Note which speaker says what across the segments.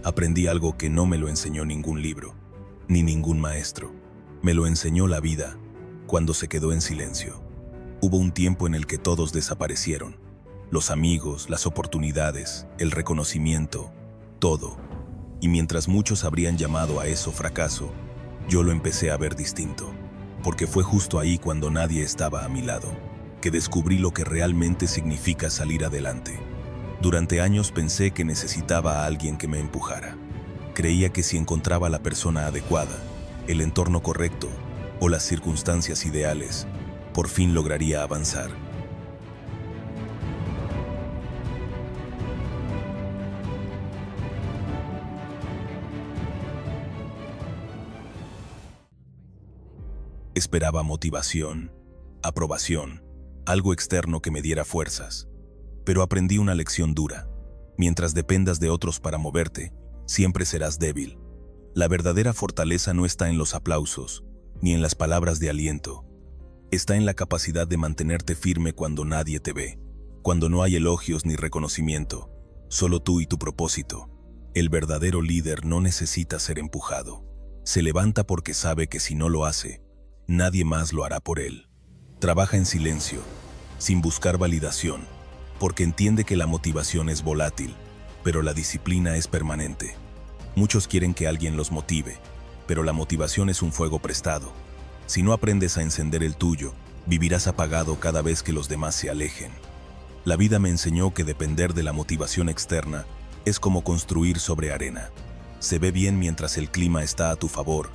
Speaker 1: Aprendí algo que no me lo enseñó ningún libro, ni ningún maestro. Me lo enseñó la vida, cuando se quedó en silencio. Hubo un tiempo en el que todos desaparecieron. Los amigos, las oportunidades, el reconocimiento, todo. Y mientras muchos habrían llamado a eso fracaso, yo lo empecé a ver distinto. Porque fue justo ahí, cuando nadie estaba a mi lado, que descubrí lo que realmente significa salir adelante. Durante años pensé que necesitaba a alguien que me empujara. Creía que si encontraba la persona adecuada, el entorno correcto o las circunstancias ideales, por fin lograría avanzar. Esperaba motivación, aprobación, algo externo que me diera fuerzas. Pero aprendí una lección dura. Mientras dependas de otros para moverte, siempre serás débil. La verdadera fortaleza no está en los aplausos, ni en las palabras de aliento. Está en la capacidad de mantenerte firme cuando nadie te ve, cuando no hay elogios ni reconocimiento, solo tú y tu propósito. El verdadero líder no necesita ser empujado. Se levanta porque sabe que si no lo hace, nadie más lo hará por él. Trabaja en silencio, sin buscar validación, porque entiende que la motivación es volátil, pero la disciplina es permanente. Muchos quieren que alguien los motive, pero la motivación es un fuego prestado. Si no aprendes a encender el tuyo, vivirás apagado cada vez que los demás se alejen. La vida me enseñó que depender de la motivación externa es como construir sobre arena. Se ve bien mientras el clima está a tu favor,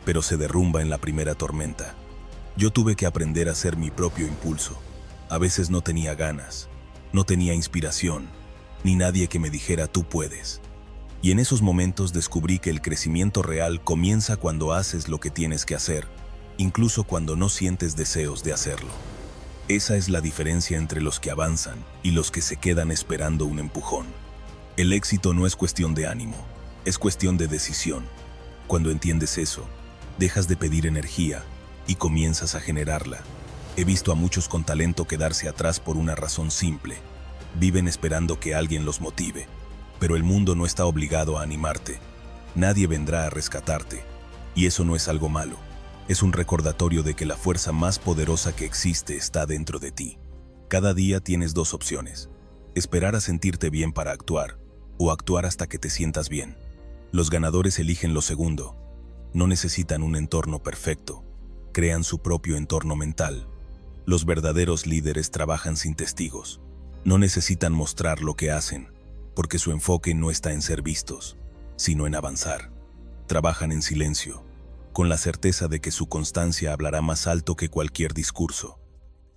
Speaker 1: pero se derrumba en la primera tormenta. Yo tuve que aprender a ser mi propio impulso. A veces no tenía ganas, no tenía inspiración, ni nadie que me dijera tú puedes. Y en esos momentos descubrí que el crecimiento real comienza cuando haces lo que tienes que hacer, incluso cuando no sientes deseos de hacerlo. Esa es la diferencia entre los que avanzan y los que se quedan esperando un empujón. El éxito no es cuestión de ánimo, es cuestión de decisión. Cuando entiendes eso, dejas de pedir energía y comienzas a generarla. He visto a muchos con talento quedarse atrás por una razón simple. Viven esperando que alguien los motive, pero el mundo no está obligado a animarte. Nadie vendrá a rescatarte, y eso no es algo malo. Es un recordatorio de que la fuerza más poderosa que existe está dentro de ti. Cada día tienes dos opciones: esperar a sentirte bien para actuar, o actuar hasta que te sientas bien. Los ganadores eligen lo segundo. No necesitan un entorno perfecto, crean su propio entorno mental. Los verdaderos líderes trabajan sin testigos. No necesitan mostrar lo que hacen, porque su enfoque no está en ser vistos, sino en avanzar. Trabajan en silencio, con la certeza de que su constancia hablará más alto que cualquier discurso.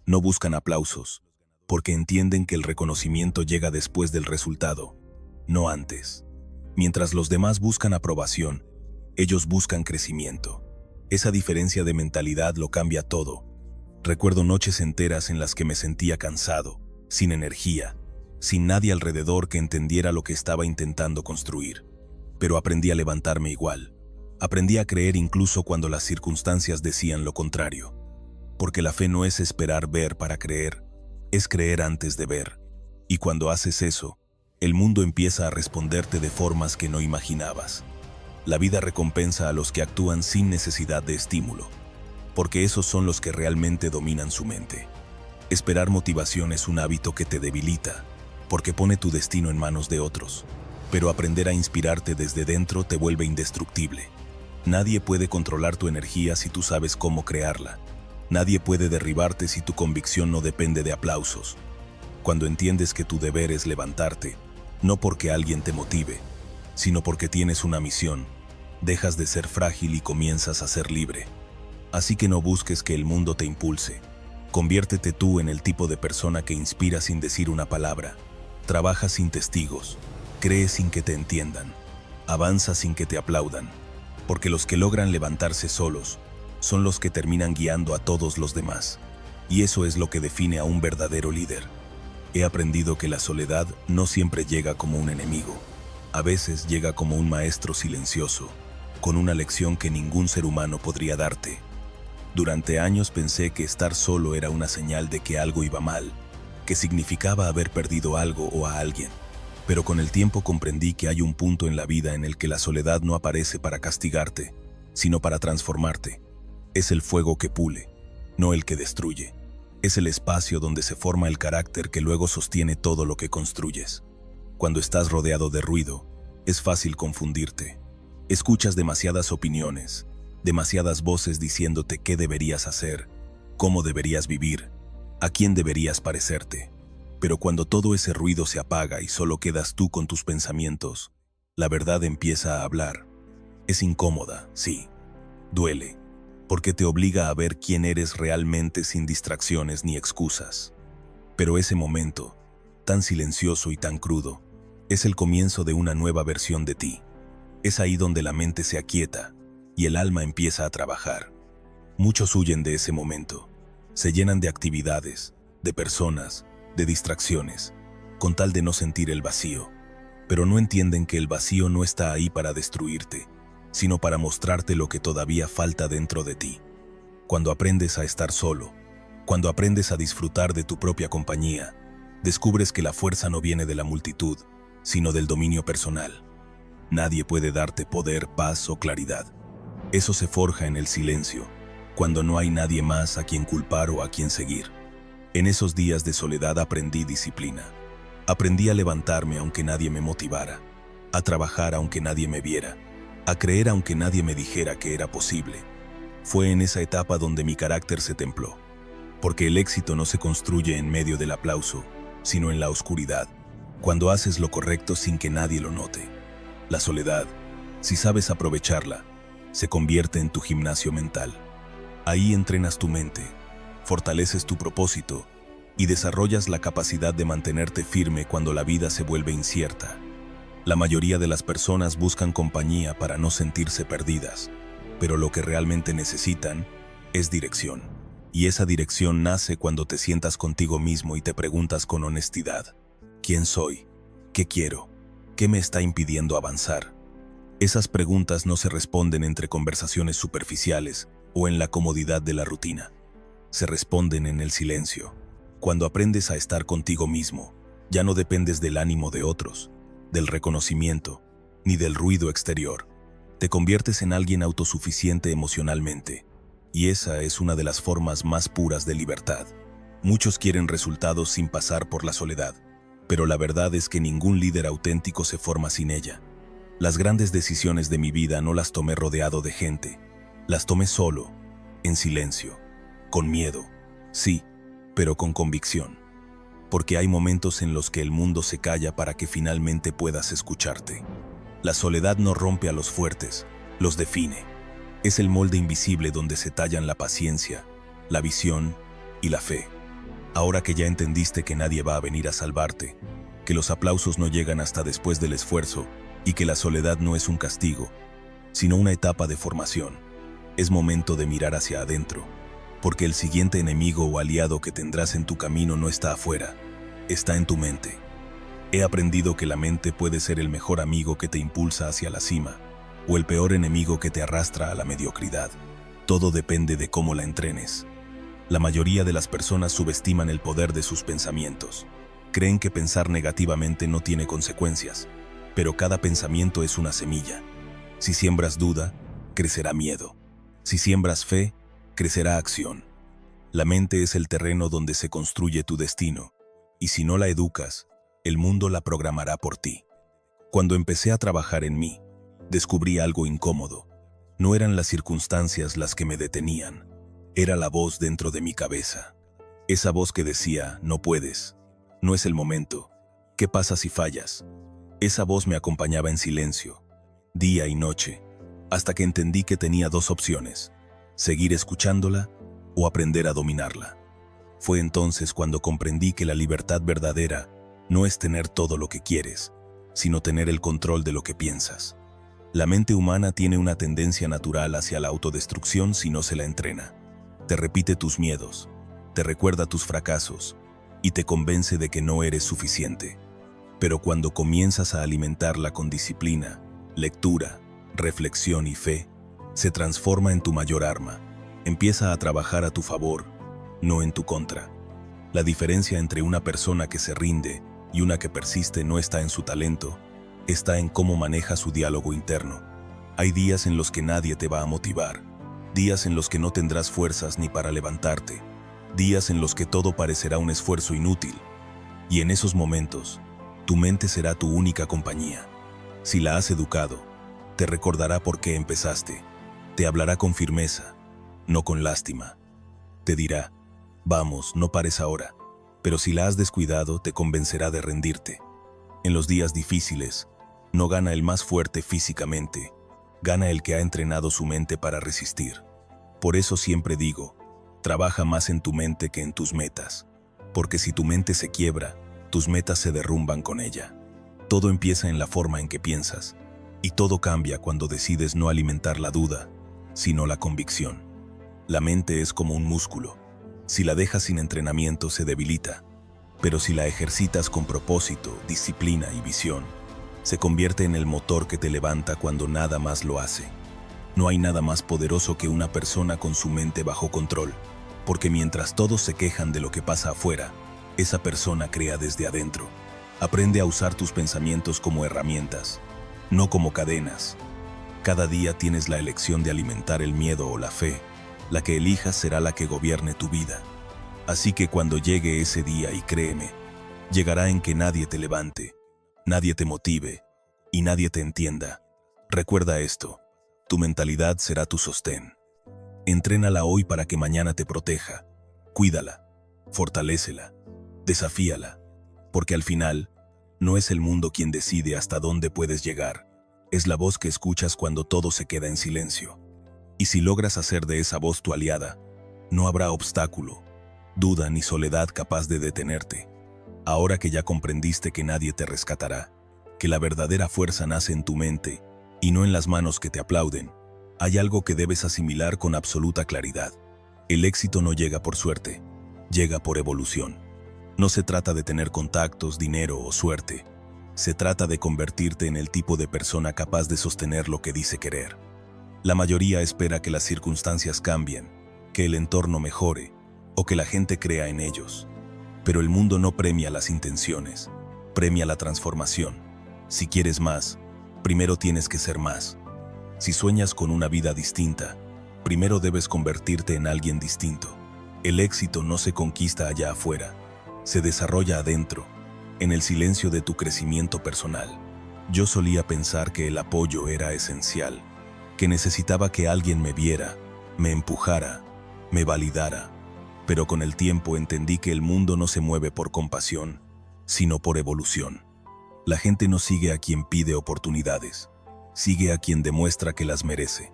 Speaker 1: No buscan aplausos, porque entienden que el reconocimiento llega después del resultado, no antes. Mientras los demás buscan aprobación, ellos buscan crecimiento. Esa diferencia de mentalidad lo cambia todo. Recuerdo noches enteras en las que me sentía cansado, sin energía, sin nadie alrededor que entendiera lo que estaba intentando construir. Pero aprendí a levantarme igual. Aprendí a creer incluso cuando las circunstancias decían lo contrario. Porque la fe no es esperar ver para creer, es creer antes de ver. Y cuando haces eso, el mundo empieza a responderte de formas que no imaginabas. La vida recompensa a los que actúan sin necesidad de estímulo, porque esos son los que realmente dominan su mente. Esperar motivación es un hábito que te debilita, porque pone tu destino en manos de otros. Pero aprender a inspirarte desde dentro te vuelve indestructible. Nadie puede controlar tu energía si tú sabes cómo crearla. Nadie puede derribarte si tu convicción no depende de aplausos. Cuando entiendes que tu deber es levantarte, no porque alguien te motive, sino porque tienes una misión, dejas de ser frágil y comienzas a ser libre. Así que no busques que el mundo te impulse. Conviértete tú en el tipo de persona que inspira sin decir una palabra. Trabaja sin testigos. Cree sin que te entiendan. Avanza sin que te aplaudan. Porque los que logran levantarse solos son los que terminan guiando a todos los demás. Y eso es lo que define a un verdadero líder. He aprendido que la soledad no siempre llega como un enemigo. A veces llega como un maestro silencioso, con una lección que ningún ser humano podría darte. Durante años pensé que estar solo era una señal de que algo iba mal, que significaba haber perdido algo o a alguien. Pero con el tiempo comprendí que hay un punto en la vida en el que la soledad no aparece para castigarte, sino para transformarte. Es el fuego que pule, no el que destruye. Es el espacio donde se forma el carácter que luego sostiene todo lo que construyes. Cuando estás rodeado de ruido, es fácil confundirte. Escuchas demasiadas opiniones, demasiadas voces diciéndote qué deberías hacer, cómo deberías vivir, a quién deberías parecerte. Pero cuando todo ese ruido se apaga y solo quedas tú con tus pensamientos, la verdad empieza a hablar. Es incómoda, sí. Duele, porque te obliga a ver quién eres realmente sin distracciones ni excusas. Pero ese momento, tan silencioso y tan crudo, es el comienzo de una nueva versión de ti. Es ahí donde la mente se aquieta y el alma empieza a trabajar. Muchos huyen de ese momento. Se llenan de actividades, de personas, de distracciones, con tal de no sentir el vacío. Pero no entienden que el vacío no está ahí para destruirte, sino para mostrarte lo que todavía falta dentro de ti. Cuando aprendes a estar solo, cuando aprendes a disfrutar de tu propia compañía, descubres que la fuerza no viene de la multitud, sino del dominio personal. Nadie puede darte poder, paz o claridad. Eso se forja en el silencio, cuando no hay nadie más a quien culpar o a quien seguir. En esos días de soledad aprendí disciplina. Aprendí a levantarme aunque nadie me motivara, a trabajar aunque nadie me viera, a creer aunque nadie me dijera que era posible. Fue en esa etapa donde mi carácter se templó, porque el éxito no se construye en medio del aplauso, sino en la oscuridad, cuando haces lo correcto sin que nadie lo note. La soledad, si sabes aprovecharla, se convierte en tu gimnasio mental. Ahí entrenas tu mente, fortaleces tu propósito y desarrollas la capacidad de mantenerte firme cuando la vida se vuelve incierta. La mayoría de las personas buscan compañía para no sentirse perdidas, pero lo que realmente necesitan es dirección. Y esa dirección nace cuando te sientas contigo mismo y te preguntas con honestidad: ¿quién soy? ¿Qué quiero? ¿Qué me está impidiendo avanzar? Esas preguntas no se responden entre conversaciones superficiales o en la comodidad de la rutina. Se responden en el silencio. Cuando aprendes a estar contigo mismo, ya no dependes del ánimo de otros, del reconocimiento, ni del ruido exterior. Te conviertes en alguien autosuficiente emocionalmente, y esa es una de las formas más puras de libertad. Muchos quieren resultados sin pasar por la soledad, pero la verdad es que ningún líder auténtico se forma sin ella. Las grandes decisiones de mi vida no las tomé rodeado de gente, las tomé solo, en silencio, con miedo, sí, pero con convicción. Porque hay momentos en los que el mundo se calla para que finalmente puedas escucharte. La soledad no rompe a los fuertes, los define. Es el molde invisible donde se tallan la paciencia, la visión y la fe. Ahora que ya entendiste que nadie va a venir a salvarte, que los aplausos no llegan hasta después del esfuerzo y que la soledad no es un castigo, sino una etapa de formación, es momento de mirar hacia adentro, porque el siguiente enemigo o aliado que tendrás en tu camino no está afuera, está en tu mente. He aprendido que la mente puede ser el mejor amigo que te impulsa hacia la cima, o el peor enemigo que te arrastra a la mediocridad. Todo depende de cómo la entrenes. La mayoría de las personas subestiman el poder de sus pensamientos. Creen que pensar negativamente no tiene consecuencias, pero cada pensamiento es una semilla. Si siembras duda, crecerá miedo. Si siembras fe, crecerá acción. La mente es el terreno donde se construye tu destino, y si no la educas, el mundo la programará por ti. Cuando empecé a trabajar en mí, descubrí algo incómodo. No eran las circunstancias las que me detenían. Era la voz dentro de mi cabeza. Esa voz que decía: no puedes, no es el momento, ¿qué pasa si fallas? Esa voz me acompañaba en silencio, día y noche, hasta que entendí que tenía dos opciones: seguir escuchándola o aprender a dominarla. Fue entonces cuando comprendí que la libertad verdadera no es tener todo lo que quieres, sino tener el control de lo que piensas. La mente humana tiene una tendencia natural hacia la autodestrucción si no se la entrena. Te repite tus miedos, te recuerda tus fracasos y te convence de que no eres suficiente. Pero cuando comienzas a alimentarla con disciplina, lectura, reflexión y fe, se transforma en tu mayor arma. Empieza a trabajar a tu favor, no en tu contra. La diferencia entre una persona que se rinde y una que persiste no está en su talento, está en cómo maneja su diálogo interno. Hay días en los que nadie te va a motivar, días en los que no tendrás fuerzas ni para levantarte, días en los que todo parecerá un esfuerzo inútil. Y en esos momentos, tu mente será tu única compañía. Si la has educado, te recordará por qué empezaste, te hablará con firmeza, no con lástima. Te dirá, vamos, no pares ahora, pero si la has descuidado, te convencerá de rendirte. En los días difíciles, no gana el más fuerte físicamente, gana el que ha entrenado su mente para resistir. Por eso siempre digo, trabaja más en tu mente que en tus metas, porque si tu mente se quiebra, tus metas se derrumban con ella. Todo empieza en la forma en que piensas, y todo cambia cuando decides no alimentar la duda, sino la convicción. La mente es como un músculo. Si la dejas sin entrenamiento, se debilita, pero si la ejercitas con propósito, disciplina y visión, se convierte en el motor que te levanta cuando nada más lo hace. No hay nada más poderoso que una persona con su mente bajo control, porque mientras todos se quejan de lo que pasa afuera, esa persona crea desde adentro. Aprende a usar tus pensamientos como herramientas, no como cadenas. Cada día tienes la elección de alimentar el miedo o la fe. La que elijas será la que gobierne tu vida. Así que cuando llegue ese día, y créeme, llegará en que nadie te levante, nadie te motive y nadie te entienda. Recuerda esto, tu mentalidad será tu sostén. Entrénala hoy para que mañana te proteja. Cuídala, fortalécela, desafíala, porque al final, no es el mundo quien decide hasta dónde puedes llegar, es la voz que escuchas cuando todo se queda en silencio. Y si logras hacer de esa voz tu aliada, no habrá obstáculo, duda ni soledad capaz de detenerte. Ahora que ya comprendiste que nadie te rescatará, que la verdadera fuerza nace en tu mente y no en las manos que te aplauden, hay algo que debes asimilar con absoluta claridad. El éxito no llega por suerte, llega por evolución. No se trata de tener contactos, dinero o suerte. Se trata de convertirte en el tipo de persona capaz de sostener lo que dice querer. La mayoría espera que las circunstancias cambien, que el entorno mejore o que la gente crea en ellos. Pero el mundo no premia las intenciones, premia la transformación. Si quieres más, primero tienes que ser más. Si sueñas con una vida distinta, primero debes convertirte en alguien distinto. El éxito no se conquista allá afuera, se desarrolla adentro, en el silencio de tu crecimiento personal. Yo solía pensar que el apoyo era esencial, que necesitaba que alguien me viera, me empujara, me validara. Pero con el tiempo entendí que el mundo no se mueve por compasión, sino por evolución. La gente no sigue a quien pide oportunidades, sigue a quien demuestra que las merece.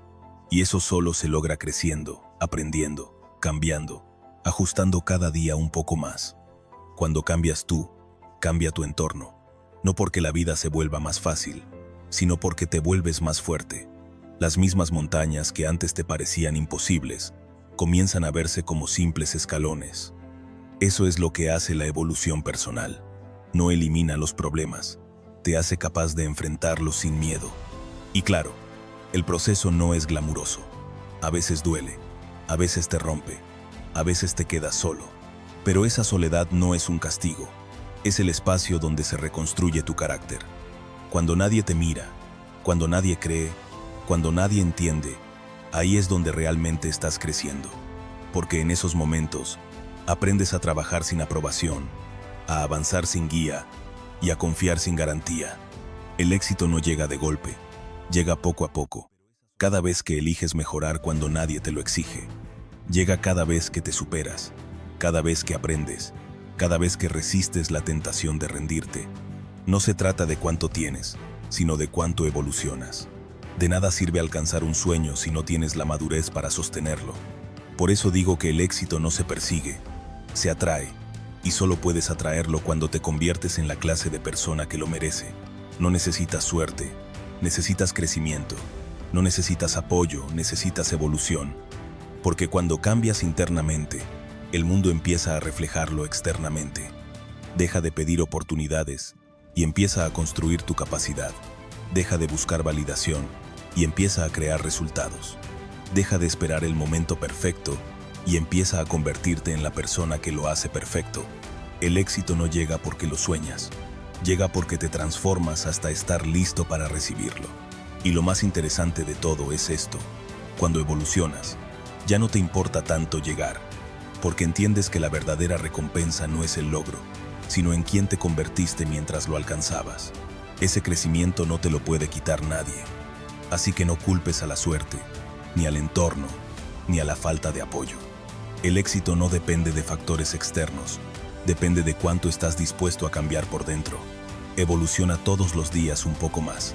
Speaker 1: Y eso solo se logra creciendo, aprendiendo, cambiando, ajustando cada día un poco más. Cuando cambias tú, cambia tu entorno, no porque la vida se vuelva más fácil, sino porque te vuelves más fuerte. Las mismas montañas que antes te parecían imposibles, comienzan a verse como simples escalones. Eso es lo que hace la evolución personal. No elimina los problemas, te hace capaz de enfrentarlos sin miedo. Y claro, el proceso no es glamuroso. A veces duele, a veces te rompe, a veces te quedas solo. Pero esa soledad no es un castigo, es el espacio donde se reconstruye tu carácter. Cuando nadie te mira, cuando nadie cree, cuando nadie entiende, ahí es donde realmente estás creciendo. Porque en esos momentos, aprendes a trabajar sin aprobación, a avanzar sin guía y a confiar sin garantía. El éxito no llega de golpe, llega poco a poco, cada vez que eliges mejorar cuando nadie te lo exige. Llega cada vez que te superas, cada vez que aprendes, cada vez que resistes la tentación de rendirte. No se trata de cuánto tienes, sino de cuánto evolucionas. De nada sirve alcanzar un sueño si no tienes la madurez para sostenerlo. Por eso digo que el éxito no se persigue, se atrae, y solo puedes atraerlo cuando te conviertes en la clase de persona que lo merece. No necesitas suerte, necesitas crecimiento. No necesitas apoyo, necesitas evolución. Porque cuando cambias internamente, el mundo empieza a reflejarlo externamente. Deja de pedir oportunidades y empieza a construir tu capacidad. Deja de buscar validación y empieza a crear resultados. Deja de esperar el momento perfecto y empieza a convertirte en la persona que lo hace perfecto. El éxito no llega porque lo sueñas, Llega porque te transformas hasta estar listo para recibirlo. Y lo más interesante de todo es esto: cuando evolucionas, ya no te importa tanto llegar, porque entiendes que la verdadera recompensa no es el logro, sino en quién te convertiste mientras lo alcanzabas. Ese crecimiento no te lo puede quitar nadie. Así que no culpes a la suerte, ni al entorno, ni a la falta de apoyo. El éxito no depende de factores externos, depende de cuánto estás dispuesto a cambiar por dentro. Evoluciona todos los días un poco más.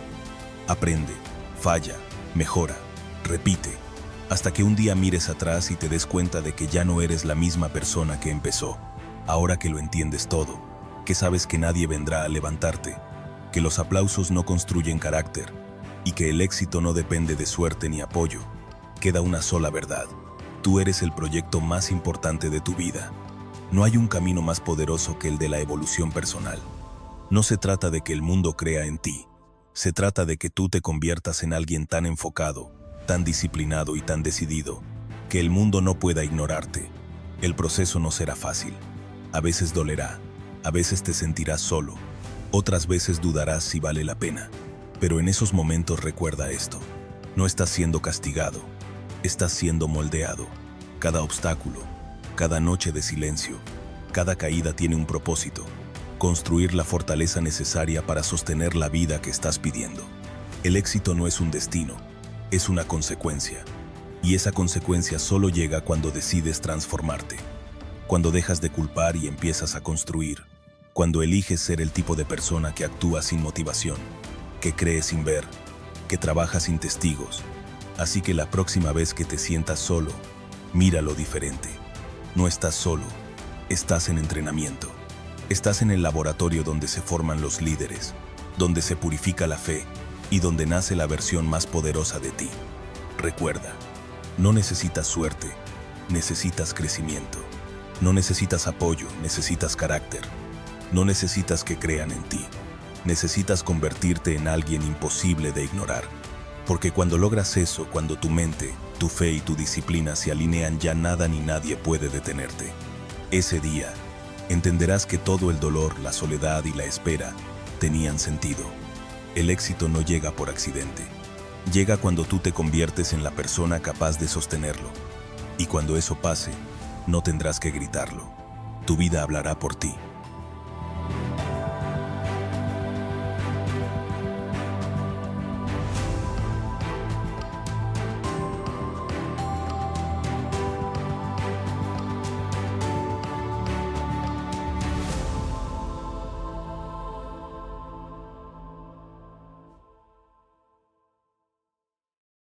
Speaker 1: Aprende, falla, mejora, repite, hasta que un día mires atrás y te des cuenta de que ya no eres la misma persona que empezó. Ahora que lo entiendes todo, que sabes que nadie vendrá a levantarte, que los aplausos no construyen carácter y que el éxito no depende de suerte ni apoyo, queda una sola verdad: tú eres el proyecto más importante de tu vida. No hay un camino más poderoso que el de la evolución personal. No se trata de que el mundo crea en ti, se trata de que tú te conviertas en alguien tan enfocado, tan disciplinado y tan decidido, que el mundo no pueda ignorarte. El proceso no será fácil. A veces dolerá, a veces te sentirás solo, otras veces dudarás si vale la pena. Pero en esos momentos recuerda esto: no estás siendo castigado, estás siendo moldeado. Cada obstáculo, cada noche de silencio, cada caída tiene un propósito: construir la fortaleza necesaria para sostener la vida que estás pidiendo. El éxito no es un destino, es una consecuencia. Y esa consecuencia solo llega cuando decides transformarte, cuando dejas de culpar y empiezas a construir, cuando eliges ser el tipo de persona que actúa sin motivación, que cree sin ver, que trabaja sin testigos. Así que la próxima vez que te sientas solo, míralo diferente. No estás solo, estás en entrenamiento. Estás en el laboratorio donde se forman los líderes, donde se purifica la fe y donde nace la versión más poderosa de ti. Recuerda, no necesitas suerte, necesitas crecimiento. No necesitas apoyo, necesitas carácter. No necesitas que crean en ti. Necesitas convertirte en alguien imposible de ignorar. Porque cuando logras eso, cuando tu mente, tu fe y tu disciplina se alinean, ya nada ni nadie puede detenerte. Ese día, entenderás que todo el dolor, la soledad y la espera tenían sentido. El éxito no llega por accidente. Llega cuando tú te conviertes en la persona capaz de sostenerlo. Y cuando eso pase, no tendrás que gritarlo. Tu vida hablará por ti.